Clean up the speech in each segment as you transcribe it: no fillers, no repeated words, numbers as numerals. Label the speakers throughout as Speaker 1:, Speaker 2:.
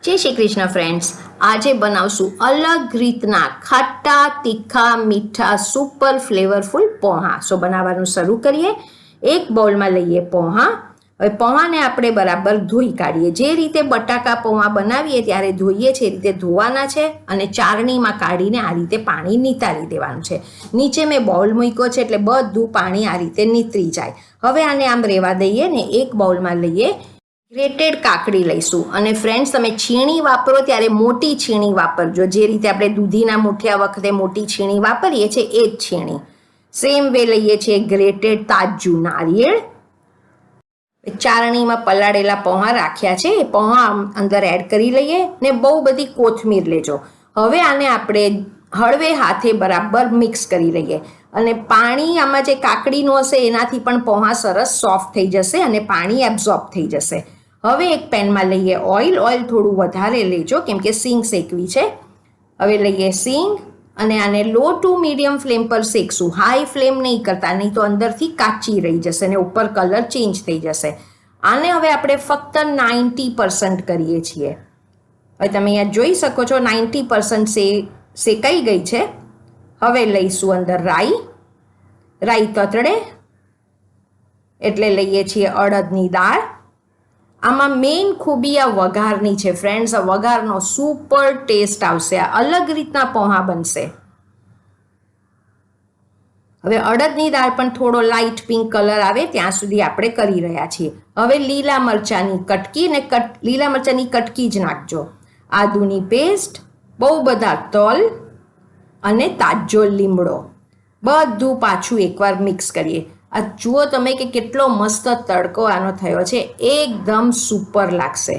Speaker 1: जय श्री कृष्ण फ्रेंड्स। आज बनावशु अलग रीतना खाटा तीखा मीठा सुपर फ्लेवरफुल पोहा। सो बनावવાનું શરૂ કરીએ। एक બાઉલમાં લઈએ પોहा। હવે પોહાને આપણે બરાબર ધોઈ કાઢીએ। જે રીતે બટાકા પોहा બનાવીએ ત્યારે ધોઈએ છે એ રીતે ધોવાના છે અને ચારણીમાં કાઢીને આ રીતે પાણી નીતારી દેવાનું છે। નીચે મેં બાઉલ મૂક્યો છે એટલે બધું પાણી આ રીતે નીતરી જાય। હવે આને આમ રહેવા દઈએ ને એક બાઉલમાં લઈએ ગ્રેટેડ કાકડી લઈશું। અને ફ્રેન્ડ્સ તમે છીણી વાપરો ત્યારે મોટી છીણી વાપરજો। જે રીતે આપણે દૂધીના મૂઠિયા વખતે મોટી છીણી વાપરીએ છીએ એ જ છીણી। સેમ વે લઈએ છીએ ગ્રેટેડ તાજું નારિયેળ। ચારણીમાં પલાળેલા પોहा રાખ્યા છે એ પોहा અંદર એડ કરી લઈએ ને બહુ બધી કોથમીર લેજો। હવે આને આપણે હળવે હાથે બરાબર મિક્સ કરી લઈએ અને પાણી આમાં જે કાકડીનું હશે એનાથી પણ પોहा સરસ સોફ્ટ થઈ જશે અને પાણી એબ્ઝોર્બ થઈ જશે। હવે એક પેનમાં લઈએ ઓઇલ। ઓઇલ થોડું વધારે લેજો કેમ કે સીંગ શેકવી છે। હવે લઈએ સીંગ અને આને લો ટુ મીડિયમ ફ્લેમ પર શેકશું। હાઈ ફ્લેમ નહીં કરતા, નહીં તો અંદરથી કાચી રહી જશે ને ઉપર કલર ચેન્જ થઈ જશે। આને હવે આપણે ફક્ત 90% કરીએ છીએ। હવે તમે અહીંયા જોઈ શકો છો 90% શેકાઈ ગઈ છે। હવે લઈશું અંદર રાઈ। રાઈ તતડે એટલે લઈએ છીએ અડદની દાળ। આમાં મેઇન ખૂબી આ વઘારની છે ફ્રેન્ડ્સ। આ વઘારનો સુપર ટેસ્ટ આવશે, આ અલગ રીતના પોहा બનશે। હવે અડદની દાળ પણ થોડો લાઇટ પિંક કલર આવે ત્યાં સુધી આપણે કરી રહ્યા છીએ। હવે લીલા મરચાંની કટકી ને લીલા મરચાંની કટકી જ નાખજો। આદુની પેસ્ટ, બહુ બધા તલ અને તાજો લીમડો, બધું પાછું એકવાર મિક્સ કરીએ। આ જુઓ તમે કે કેટલો મસ્ત તડકો આનો થયો છે, એકદમ સુપર લાગશે।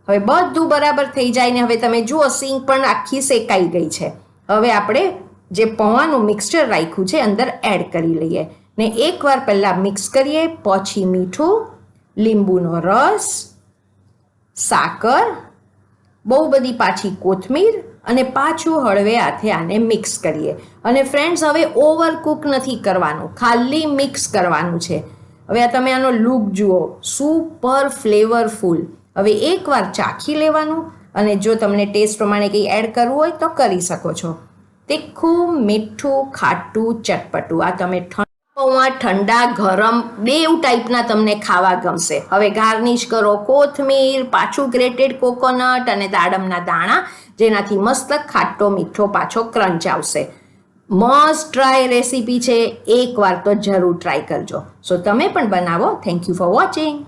Speaker 1: હવે બધું બરાબર થઈ જાય ને હવે તમે જુઓ સીંગ પણ આખી શેકાઈ ગઈ છે। હવે આપણે જે પોહાનું મિક્સચર રાખ્યું છે અંદર એડ કરી લઈએ ને એકવાર પહેલાં મિક્સ કરીએ। પછી મીઠું, લીંબુનો રસ, સાકર, બહુ બધી પાછી કોથમીર અને પાછું હળવે હાથે આને મિક્સ કરીએ। અને ફ્રેન્ડ્સ હવે ઓવરકુક નથી કરવાનું, ખાલી મિક્સ કરવાનું છે। હવે આ તમે આનો લુક જુઓ, સુપર ફ્લેવરફુલ। હવે એકવાર ચાખી લેવાનું અને જો તમને ટેસ્ટ પ્રમાણે કંઈ એડ કરવું હોય તો કરી શકો છો। તીખું, મીઠું, ખાટું, ચટપટું, આ તમે પોहा ઠંડા ગરમ બેઉ ટાઈપના તમને ખાવા ગમશે। હવે ગાર્નિશ કરો કોથમીર, પાછું ગ્રેટેડ કોકોનટ અને દાડમના દાણા, જેનાથી મસ્ત ખાટો મીઠો પાછો ક્રંચ આવશે। મસ્ટ ટ્રાય રેસીપી છે, એકવાર તો જરૂર ટ્રાય કરજો। સો તમે પણ બનાવો। Thank you for watching.